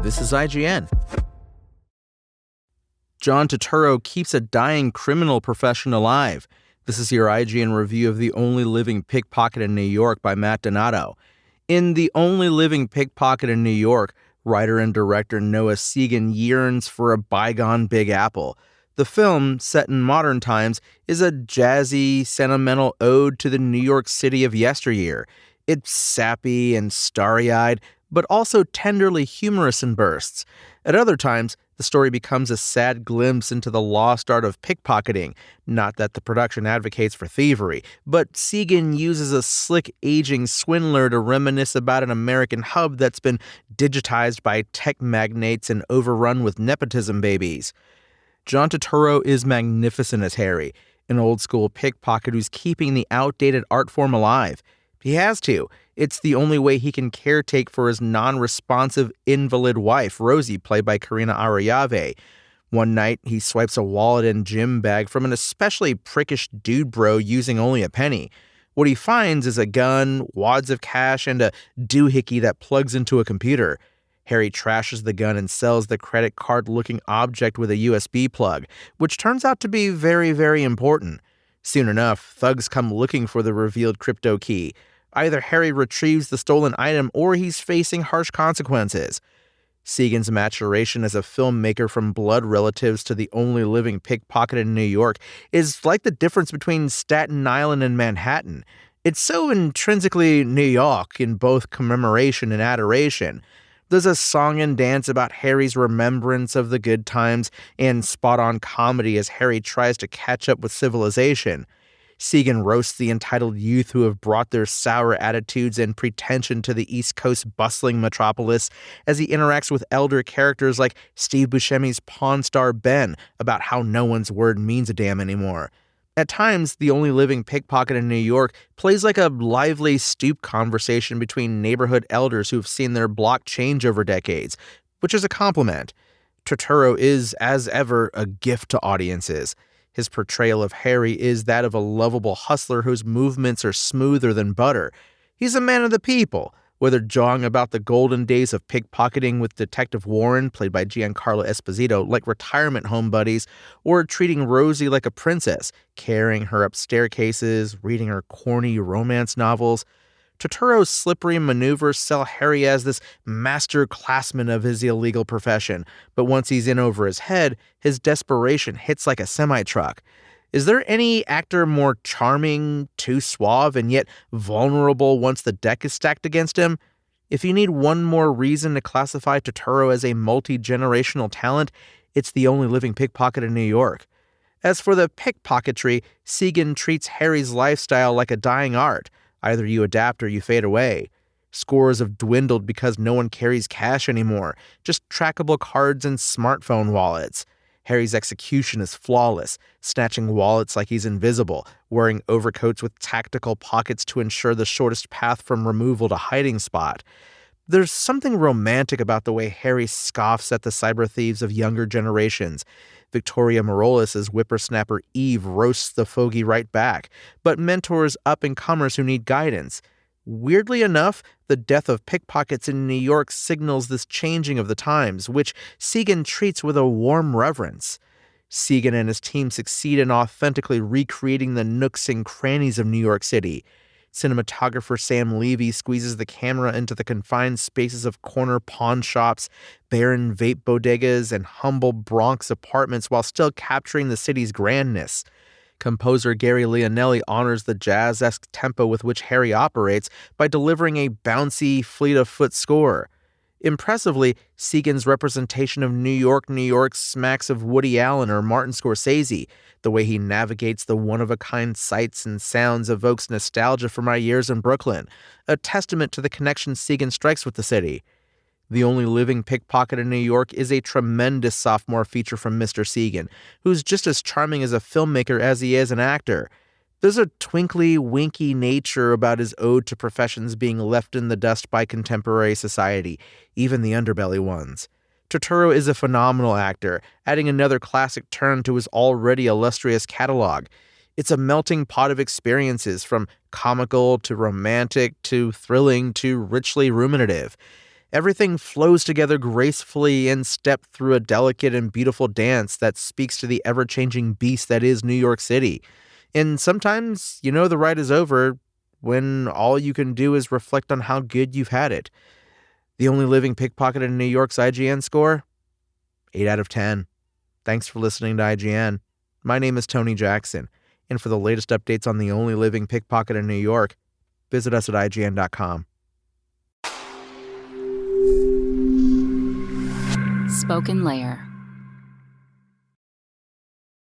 This is IGN. John Turturro keeps a dying criminal profession alive. This is your IGN review of The Only Living Pickpocket in New York by Matt Donato. In The Only Living Pickpocket in New York, writer and director Noah Segan yearns for a bygone Big Apple. The film, set in modern times, is a jazzy, sentimental ode to the New York City of yesteryear. It's sappy and starry-eyed, but also tenderly humorous in bursts. At other times, the story becomes a sad glimpse into the lost art of pickpocketing. Not that the production advocates for thievery, but Segan uses a slick, aging swindler to reminisce about an American hub that's been digitized by tech magnates and overrun with nepotism babies. John Turturro is magnificent as Harry, an old-school pickpocket who's keeping the outdated art form alive. He has to. It's the only way he can caretake for his non-responsive invalid wife, Rosie, played by Karina Arayave. One night, he swipes a wallet and gym bag from an especially prickish dude bro using only a penny. What he finds is a gun, wads of cash, and a doohickey that plugs into a computer. Harry trashes the gun and sells the credit card-looking object with a USB plug, which turns out to be very, very important. Soon enough, thugs come looking for the revealed crypto key. Either Harry retrieves the stolen item or he's facing harsh consequences. Segan's maturation as a filmmaker from blood relatives to The Only Living Pickpocket in New York is like the difference between Staten Island and Manhattan. It's so intrinsically New York in both commemoration and adoration. There's a song and dance about Harry's remembrance of the good times and spot-on comedy as Harry tries to catch up with civilization. Segan roasts the entitled youth who have brought their sour attitudes and pretension to the East Coast bustling metropolis as he interacts with elder characters like Steve Buscemi's Pawn Star Ben about how no one's word means a damn anymore. At times, The Only Living Pickpocket in New York plays like a lively stoop conversation between neighborhood elders who've seen their block change over decades, which is a compliment. Turturro is, as ever, a gift to audiences. His portrayal of Harry is that of a lovable hustler whose movements are smoother than butter. He's a man of the people, whether jawing about the golden days of pickpocketing with Detective Warren, played by Giancarlo Esposito, like retirement home buddies, or treating Rosie like a princess, carrying her up staircases, reading her corny romance novels. Turturro's slippery maneuvers sell Harry as this master classman of his illegal profession, but once he's in over his head, his desperation hits like a semi-truck. Is there any actor more charming, too suave, and yet vulnerable once the deck is stacked against him? If you need one more reason to classify Turturro as a multi-generational talent, it's The Only Living Pickpocket in New York. As for the pickpocketry, Segan treats Harry's lifestyle like a dying art. Either you adapt or you fade away. Scores have dwindled because no one carries cash anymore, just trackable cards and smartphone wallets. Harry's execution is flawless, snatching wallets like he's invisible, wearing overcoats with tactical pockets to ensure the shortest path from removal to hiding spot. There's something romantic about the way Harry scoffs at the cyber thieves of younger generations. Victoria Morales' whippersnapper Eve roasts the fogey right back, but mentors up-and-comers who need guidance. Weirdly enough, the death of pickpockets in New York signals this changing of the times, which Segan treats with a warm reverence. Segan and his team succeed in authentically recreating the nooks and crannies of New York City. Cinematographer Sam Levy squeezes the camera into the confined spaces of corner pawn shops, barren vape bodegas, and humble Bronx apartments while still capturing the city's grandness. Composer Gary Leonelli honors the jazz-esque tempo with which Harry operates by delivering a bouncy, fleet-of-foot score. Impressively, Segan's representation of New York smacks of Woody Allen or Martin Scorsese. The way he navigates the one-of-a-kind sights and sounds evokes nostalgia for my years in Brooklyn, a testament to the connection Segan strikes with the city. The Only Living Pickpocket in New York is a tremendous sophomore feature from Mr. Segan, who's just as charming as a filmmaker as he is an actor. There's a twinkly, winky nature about his ode to professions being left in the dust by contemporary society, even the underbelly ones. Turturro is a phenomenal actor, adding another classic turn to his already illustrious catalog. It's a melting pot of experiences, from comical to romantic to thrilling to richly ruminative. Everything flows together gracefully in step through a delicate and beautiful dance that speaks to the ever-changing beast that is New York City. And sometimes, the ride is over when all you can do is reflect on how good you've had it. The Only Living Pickpocket in New York's IGN score? 8 out of 10. Thanks for listening to IGN. My name is Tony Jackson, and for the latest updates on The Only Living Pickpocket in New York, visit us at IGN.com. Spoken Layer.